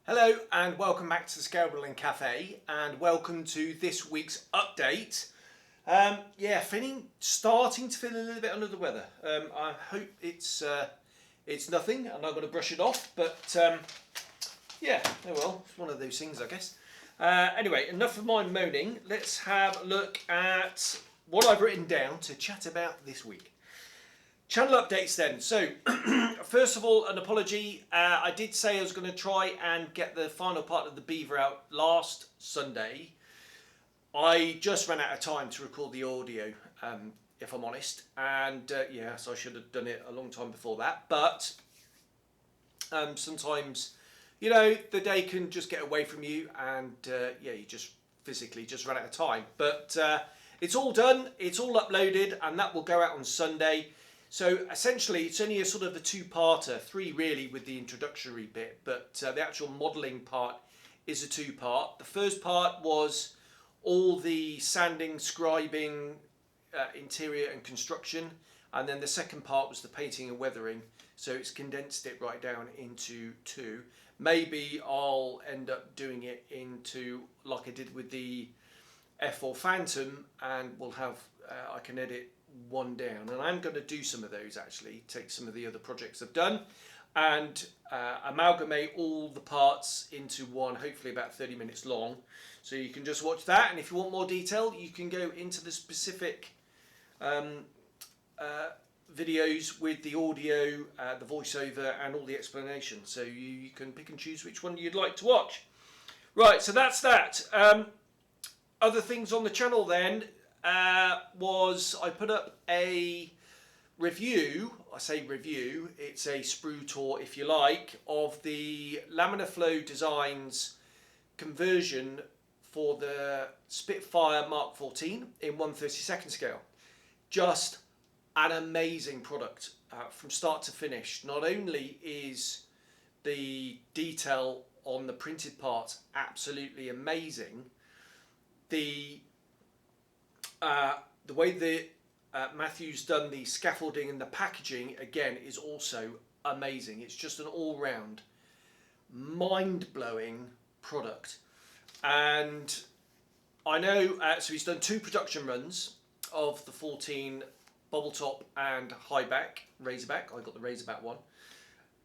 Hello and welcome back to the Scale Building Cafe, and welcome to this week's update. Starting to feel a little bit under the weather. I hope it's nothing. I'm not going to brush it off, but oh well, it's one of those things, I guess. Anyway, enough of my moaning. Let's have a look at what I've written down to chat about this week. Channel updates then. So, first of all, an apology. I did say I was going to try and get the final part of the Beaver out last Sunday. I just ran out of time to record the audio, if I'm honest. And so I should have done it a long time before that. But sometimes, the day can just get away from you, and you just physically just run out of time. But it's all done. It's all uploaded, and that will go out on Sunday. So essentially it's only a sort of a two-parter, three really with the introductory bit, but the actual modelling part is a two-part. The first part was all the sanding, scribing, interior and construction, and then the second part was the painting and weathering. So it's condensed it right down into two. Maybe I'll end up doing it into, like I did with the F4 Phantom, and we'll have, I can edit one down, and I'm going to do some of those actually, take some of the other projects I've done and amalgamate all the parts into one, hopefully about 30 minutes long, so you can just watch that. And if you want more detail, you can go into the specific videos with the audio, the voiceover and all the explanation, so you can pick and choose which one you'd like to watch. Right, so that's that. Other things on the channel then, was I put up a review. I say review, it's a sprue tour if you like, of the Laminar Flow Designs conversion for the Spitfire Mark 14 in 1/32 scale. Just an amazing product from start to finish. Not only is the detail on the printed parts absolutely amazing, the way that Matthew's done the scaffolding and the packaging again is also amazing. It's just an all-round mind-blowing product. And I know, so he's done 2 production runs of the 14 bubble top and high back, razorback. I got the razorback one.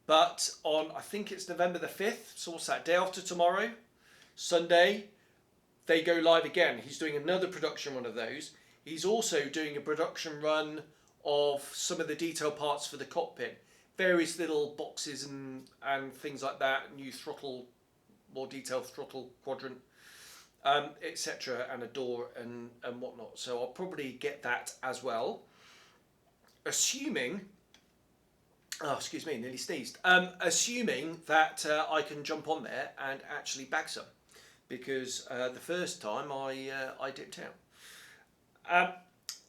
But on, I think it's November the 5th, so what's that, day after tomorrow, Sunday, they go live again. He's doing another production run of those. He's also doing a production run of some of the detail parts for the cockpit. Various little boxes and things like that. New throttle, more detailed throttle quadrant, etc. And a door and whatnot. So I'll probably get that as well. Assuming, oh excuse me, nearly sneezed. Assuming that I can jump on there and actually bag some. Because the first time I dipped out.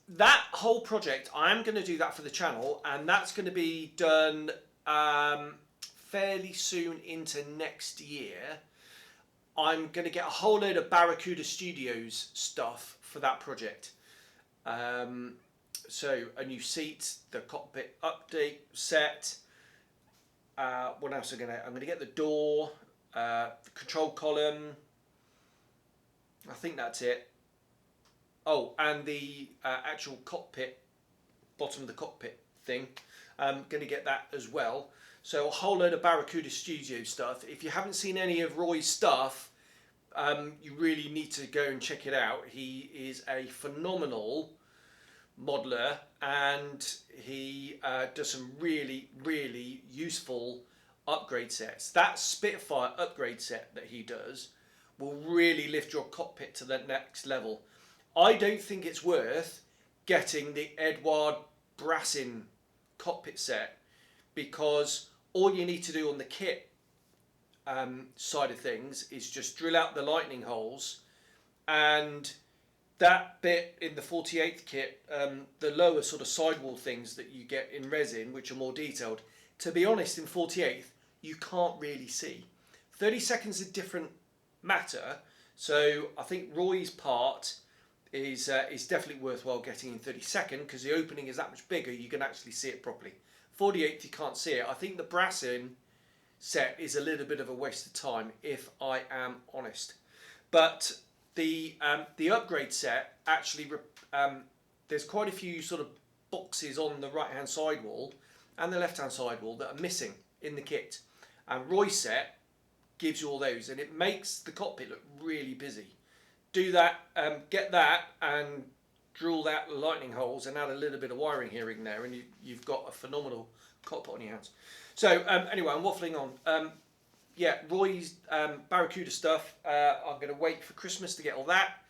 That whole project, I am going to do that for the channel, and that's going to be done fairly soon into next year. I'm going to get a whole load of Barracuda Studios stuff for that project. So a new seat, the cockpit update set. What else I'm going to get the door, the control column. I think that's it. Oh, and the actual cockpit, bottom of the cockpit thing. I'm going to get that as well. So a whole load of Barracuda Studio stuff. If you haven't seen any of Roy's stuff, you really need to go and check it out. He is a phenomenal modeler, and he does some really, really useful upgrade sets. That Spitfire upgrade set that he does will really lift your cockpit to the next level. I don't think it's worth getting the Edward Brassin cockpit set, because all you need to do on the kit side of things is just drill out the lightning holes, and that bit in the 48th kit, the lower sort of sidewall things that you get in resin, which are more detailed, to be honest, in 48th you can't really see. 32nd is a different matter, so I think Roy's part is definitely worthwhile getting in 32nd, because the opening is that much bigger, you can actually see it properly. 48th you can't see it. I think the Brassin set is a little bit of a waste of time, if I am honest. But the upgrade set actually, there's quite a few sort of boxes on the right hand side wall and the left hand side wall that are missing in the kit, and Roy's set gives you all those, and it makes the cockpit look really busy. Do that, get that, and drill that lightning holes and add a little bit of wiring here and there, and you've got a phenomenal cockpit on your hands. So anyway, I'm waffling on. Yeah, Roy's Barracuda stuff, I'm going to wait for Christmas to get all that,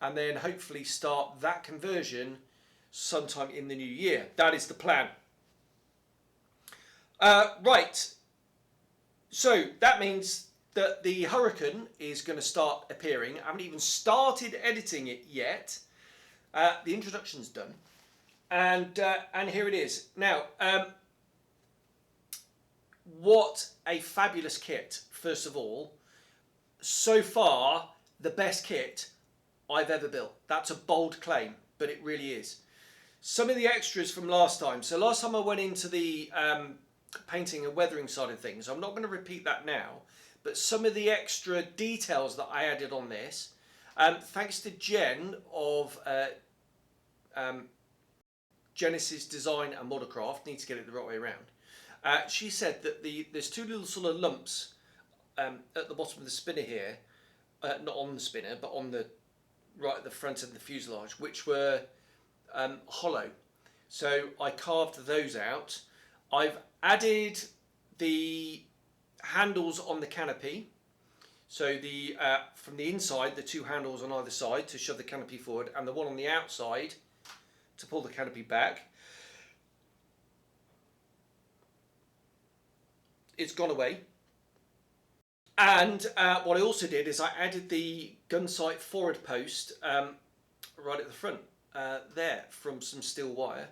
and then hopefully start that conversion sometime in the new year. That is the plan. Right, so that means that the Hurricane is going to start appearing. I haven't even started editing it yet. The introduction's done, and here it is. Now, what a fabulous kit, first of all. So far, the best kit I've ever built. That's a bold claim, but it really is. Some of the extras from last time. So last time I went into the painting and weathering side of things. I'm not going to repeat that now, but some of the extra details that I added on this, thanks to Jen of Genesis Design and Motorcraft, need to get it the right way around. She said that there's two little sort of lumps at the bottom of the spinner here, not on the spinner, but on the right at the front of the fuselage, which were hollow. So I carved those out. I've added the handles on the canopy. So the from the inside, the two handles on either side to shove the canopy forward, and the one on the outside to pull the canopy back. It's gone away. And what I also did is I added the gun sight forward post right at the front there from some steel wire.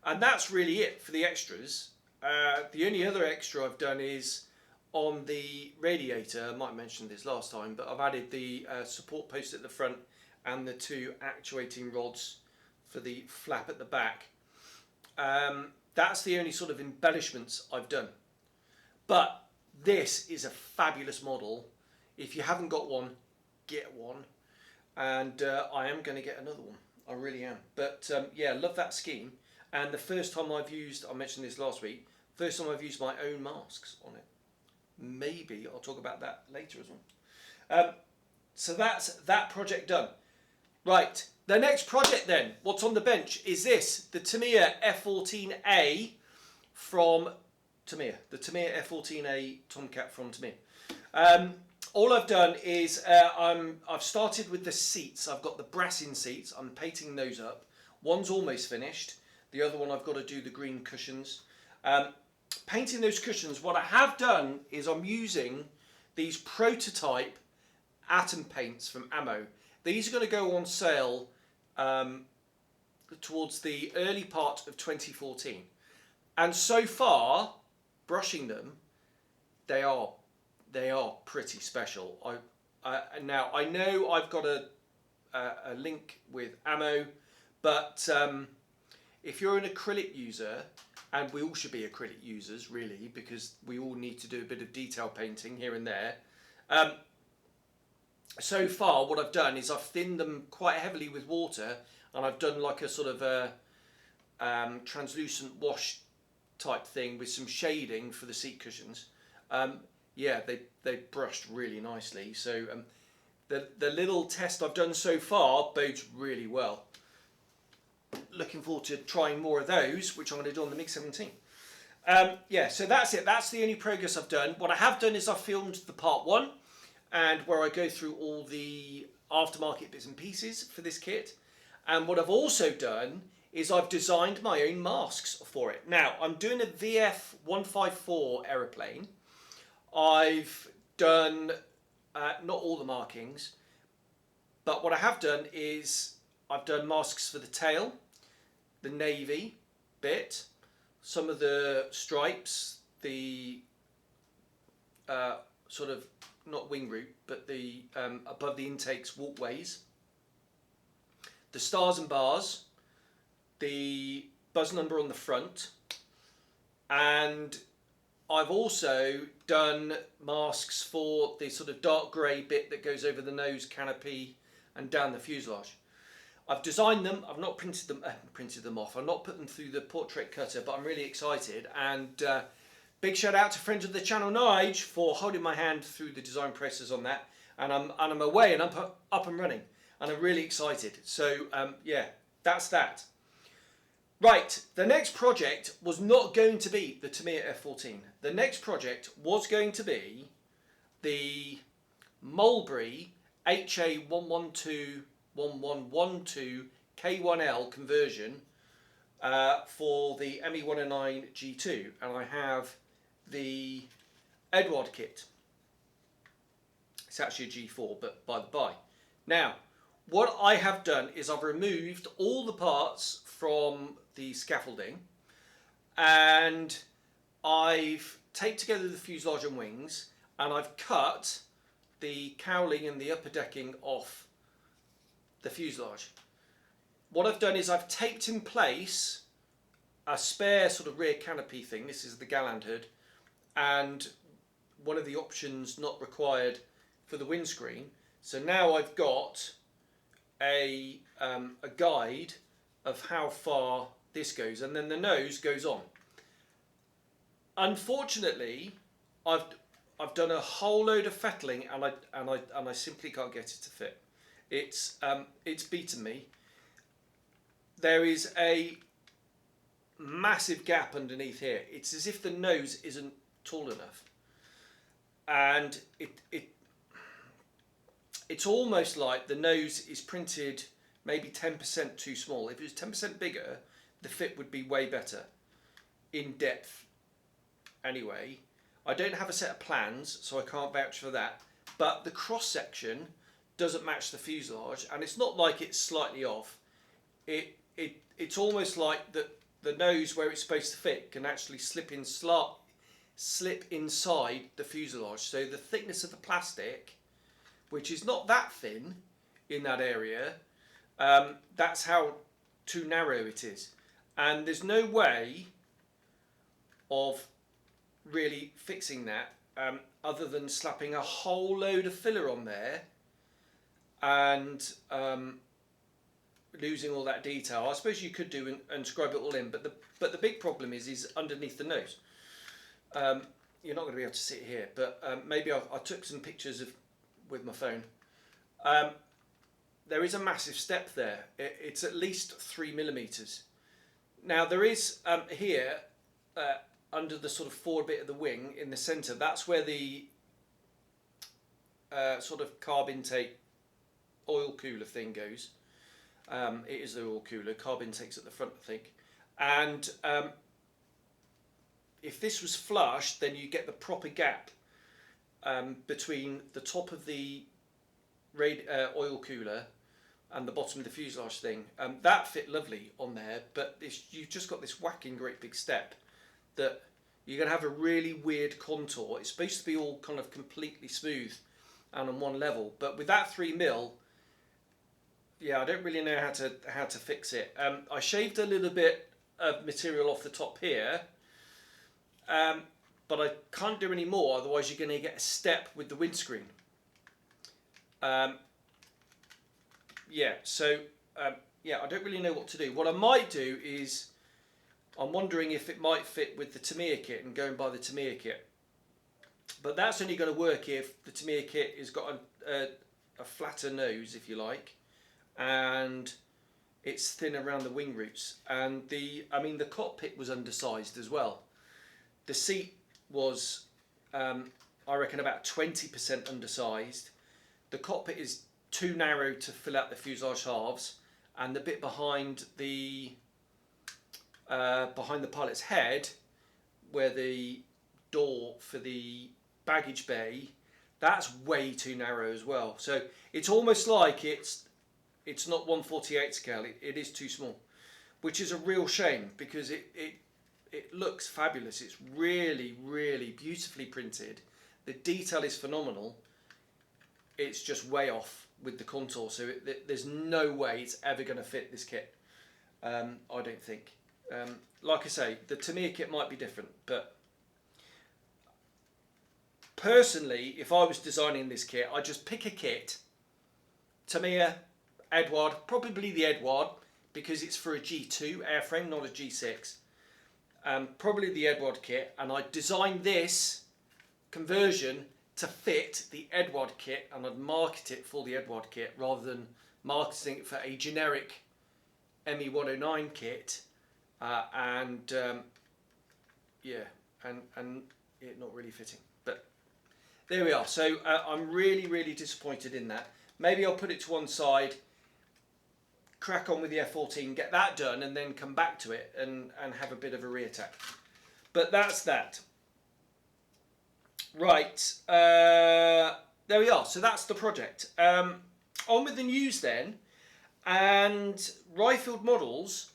And that's really it for the extras. The only other extra I've done is on the radiator. I might have mentioned this last time, but I've added the support post at the front and the two actuating rods for the flap at the back. That's the only sort of embellishments I've done. But this is a fabulous model. If you haven't got one, get one. And I am going to get another one. I really am. But yeah, love that scheme. And the first time I've used, I mentioned this last week, first time I've used my own masks on it. Maybe I'll talk about that later as well. So that's that project done. Right, the next project then, what's on the bench is this, the Tamiya F14A from Tamiya. The Tamiya F14A Tomcat from Tamiya. All I've done is I've started with the seats. I've got the brassing seats. I'm painting those up. One's almost finished. The other one I've got to do the green cushions. Painting those cushions, what I have done is I'm using these prototype atom paints from Ammo. These are going to go on sale towards the early part of 2014. And so far, brushing them, they are pretty special. Now I know I've got a link with Ammo, but if you're an acrylic user, and we all should be acrylic users really, because we all need to do a bit of detail painting here and there. So far what I've done is I've thinned them quite heavily with water, and I've done like a sort of a translucent wash type thing with some shading for the seat cushions. Yeah, they brushed really nicely. So the little test I've done so far bodes really well. Looking forward to trying more of those, which I'm going to do on the MiG-17. Yeah, so that's it. That's the only progress I've done. What I have done is I've filmed the part 1, and where I go through all the aftermarket bits and pieces for this kit. And what I've also done is I've designed my own masks for it. Now, I'm doing a VF-154 aeroplane. I've done not all the markings, but what I have done is I've done masks for the tail, the navy bit, some of the stripes, the sort of, not wing root, but the above the intakes walkways, the stars and bars, the buzz number on the front, and I've also done masks for the sort of dark grey bit that goes over the nose canopy and down the fuselage. I've designed them. I've not printed them off. I've not put them through the portrait cutter, but I'm really excited. And big shout out to friends of the channel, Nige, for holding my hand through the design process on that. And I'm away and I'm up and running, and I'm really excited. So yeah, that's that. Right, the next project was not going to be the Tamiya F14. The next project was going to be the Mulberry HA1121112 K1L conversion for the ME109 G2, and I have the Edward kit. It's actually a G4, but by the by. Now, what I have done is I've removed all the parts from the scaffolding, and I've taped together the fuselage and wings, and I've cut the cowling and the upper decking off the fuselage. What I've done is I've taped in place a spare sort of rear canopy thing. This is the Galland hood, and one of the options not required for the windscreen. So now I've got a guide of how far this goes, and then the nose goes on. Unfortunately, I've done a whole load of fettling, and I simply can't get it to fit. It's beaten me. There is a massive gap underneath here. It's as if the nose isn't tall enough, and it's almost like the nose is printed maybe 10% too small. If it was 10% bigger, the fit would be way better in depth. Anyway, I don't have a set of plans, so I can't vouch for that, but the cross section doesn't match the fuselage, and it's not like it's slightly off. It's almost like the nose where it's supposed to fit can actually slip inside the fuselage. So the thickness of the plastic, which is not that thin in that area, that's how too narrow it is, and there's no way of really fixing that other than slapping a whole load of filler on there and losing all that detail. I suppose you could do and scrub it all in, but the big problem is underneath the nose. You're not going to be able to see it here, but maybe I took some pictures with my phone. There is a massive step there. It's at least 3 millimeters. Now there is here under the sort of forward bit of the wing in the center, that's where the sort of carb intake oil cooler thing goes. It is the oil cooler. Carb intake's at the front, I think. And if this was flush, then you get the proper gap between the top of the oil cooler and the bottom of the fuselage thing. That fit lovely on there, but you've just got this whacking great big step that you're going to have a really weird contour. It's supposed to be all kind of completely smooth and on one level, but with that 3 mil, yeah, I don't really know how to fix it. I shaved a little bit of material off the top here, but I can't do any more, otherwise you're going to get a step with the windscreen. Yeah, so yeah, I don't really know what to do. What I might do is, I'm wondering if it might fit with the Tamiya kit and go and buy the Tamiya kit. But that's only going to work if the Tamiya kit has got a flatter nose, if you like, and it's thin around the wing roots. And the cockpit was undersized as well. The seat was, I reckon, about 20% undersized. The cockpit is too narrow to fill out the fuselage halves, and the bit behind the pilot's head, where the door for the baggage bay, that's way too narrow as well. So it's almost like it's not 1/48 scale. It is too small, which is a real shame, because it looks fabulous. It's really, really beautifully printed. The detail is phenomenal. It's just way off with the contour, so there's no way it's ever going to fit this kit. I don't think. Like I say, the Tamiya kit might be different, but personally, if I was designing this kit, I'd just pick a kit, Tamiya, Edward, probably the Edward, because it's for a G2 airframe, not a G6. Probably the Edward kit, and I'd design this conversion to fit the Edward kit, and I'd market it for the Edward kit rather than marketing it for a generic ME109 kit, and it not really fitting. But there we are. So I'm really disappointed in that. Maybe I'll put it to one side, crack on with the F14, get that done, and then come back to it and have a bit of a re-attack. But that's that. Right, there we are. So that's the project. On with the news then. And Ryfield Models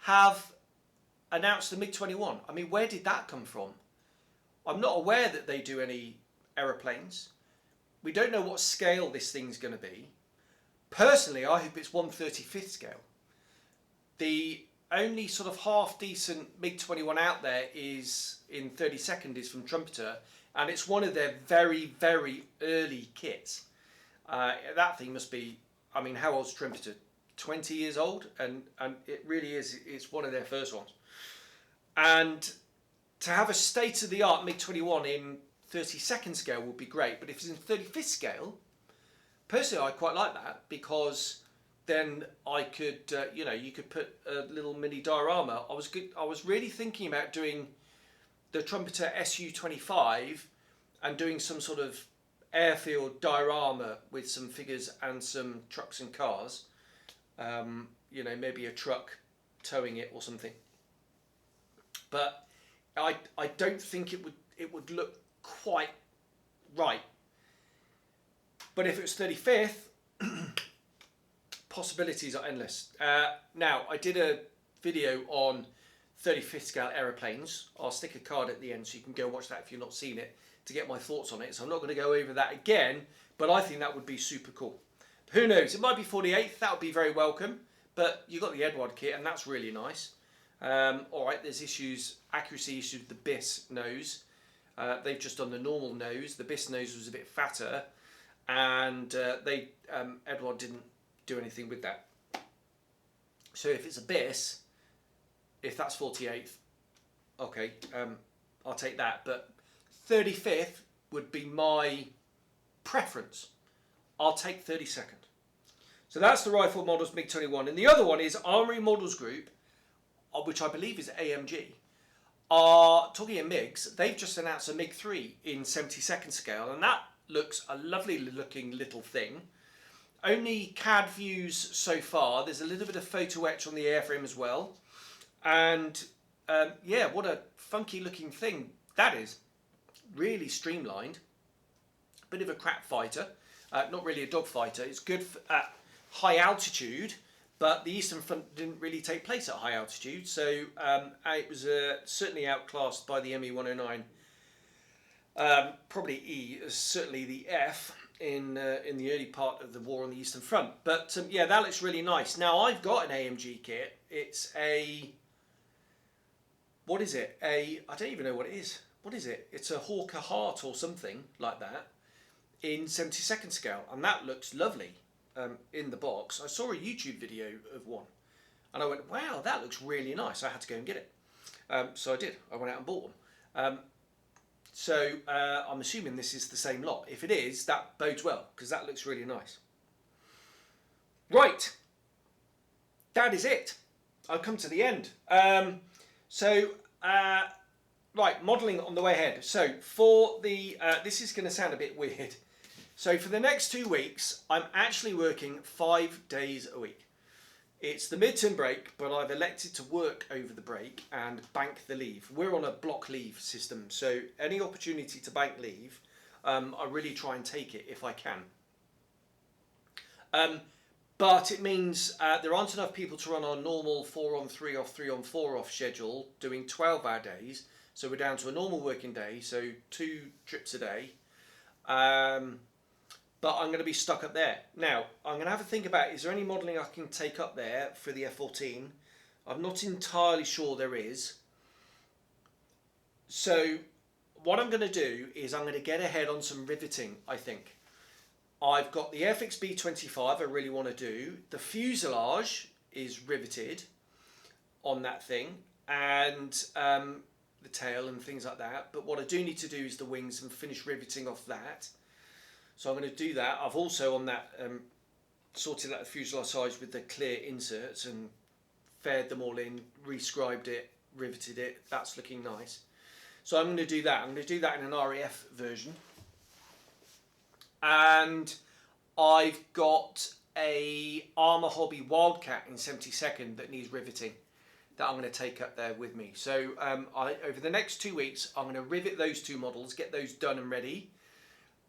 have announced the MiG-21. I mean, where did that come from? I'm not aware that they do any aeroplanes. We don't know what scale this thing's going to be. Personally, I hope it's 1/35th scale. The only sort of half decent MiG-21 out there is in 32nd is from Trumpeter, and it's one of their very early kits. That thing must be, I mean, how old's Trumpeter? 20 years old, and it really is. It's one of their first ones. And to have a state-of-the-art MiG-21 in 32nd scale would be great, but if it's in 35th scale, personally I quite like that, because then I could, you could put a little mini diorama. I was really thinking about doing the Trumpeter Su-25 and doing some sort of airfield diorama with some figures and some trucks and cars. Maybe a truck towing it or something. But I don't think it would look quite right. But if it was 35th, possibilities are endless. Now, I did a video on 35th scale aeroplanes. I'll stick a card at the end so you can go watch that if you've not seen it to get my thoughts on it. So I'm not going to go over that again, but I think that would be super cool. Who knows? It might be 48th. That would be very welcome. But you got the Edward kit, and that's really nice. All right, there's accuracy issues with the BIS nose. They've just done the normal nose. The BIS nose was a bit fatter, and Edward didn't do anything with that. So if it's a BIS, if that's 48th, okay, I'll take that. But 35th would be my preference. I'll take 32nd. So that's the Rifle Models MiG-21. And the other one is Armoury Models Group, which I believe is AMG, are talking of MiGs. They've just announced a MiG-3 in 72nd scale, and that looks a lovely looking little thing. Only CAD views so far. There's a little bit of photo etch on the airframe as well. And yeah, what a funky looking thing that is. Really streamlined. Bit of a crap fighter. Not really a dog fighter. It's good at high altitude, but the Eastern Front didn't really take place at high altitude, so it was certainly outclassed by the ME109. Probably E, certainly the F in the early part of the war on the Eastern Front. But yeah, that looks really nice. Now I've got an AMG kit. It's what is it? I don't even know what it is. What is it? It's a Hawker Heart or something like that in 72nd scale, and that looks lovely. In the box. I saw a YouTube video of one and I went, wow, that looks really nice. I had to go and get it. So I did. I went out and bought one. So I'm assuming this is the same lot. If it is, that bodes well, because that looks really nice. Right. That is it. I've come to the end. Right, modelling on the way ahead. So for the, this is going to sound a bit weird. So for the next 2 weeks, I'm actually working 5 days a week. It's the midterm break, but I've elected to work over the break and bank the leave. We're on a block leave system, so any opportunity to bank leave, I really try and take it if I can. But it means there aren't enough people to run our normal 4 on 3 off, 3 on 4 off schedule, doing 12-hour days. So we're down to a normal working day, so 2 trips a day. But I'm going to be stuck up there. Now, I'm going to have a think about, is there any modelling I can take up there for the F14? I'm not entirely sure there is. So what I'm going to do is I'm going to get ahead on some riveting, I think. I've got the Airfix B25 I really want to do. The fuselage is riveted on that thing, and the tail and things like that. But what I do need to do is the wings and finish riveting off that. So I'm going to do that. I've also on that sorted out the fuselage size with the clear inserts and faired them all in, rescribed it, riveted it. That's looking nice. So I'm going to do that. I'm going to do that in an RAF version. And I've got a Armour Hobby Wildcat in 72nd that needs riveting that I'm going to take up there with me. So over the next 2 weeks, I'm going to rivet those two models, get those done and ready.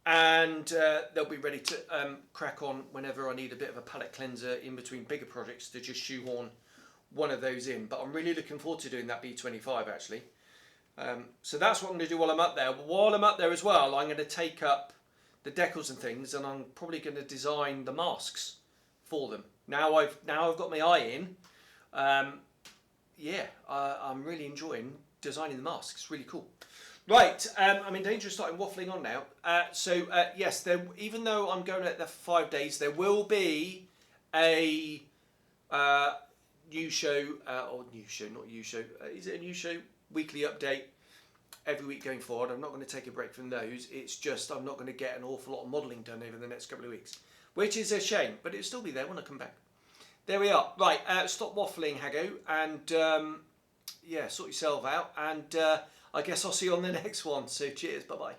And they'll be ready to crack on whenever I need a bit of a palette cleanser in between bigger projects to just shoehorn one of those in. But I'm really looking forward to doing that B25 actually. So that's what I'm going to do while I'm up there. But while I'm up there as well, I'm going to take up the decals and things, and I'm probably going to design the masks for them. Now I've got my eye in. Yeah, I'm really enjoying designing the masks. It's really cool. Right, I'm in danger of starting waffling on now. Yes, even though I'm going at there for 5 days, there will be a new show, is it a new show? Weekly update every week going forward. I'm not going to take a break from those. It's just I'm not going to get an awful lot of modelling done over the next couple of weeks, which is a shame, but it'll still be there when I come back. There we are. Right, stop waffling, Hago, and yeah, sort yourself out, and I guess I'll see you on the next one. So cheers, bye-bye.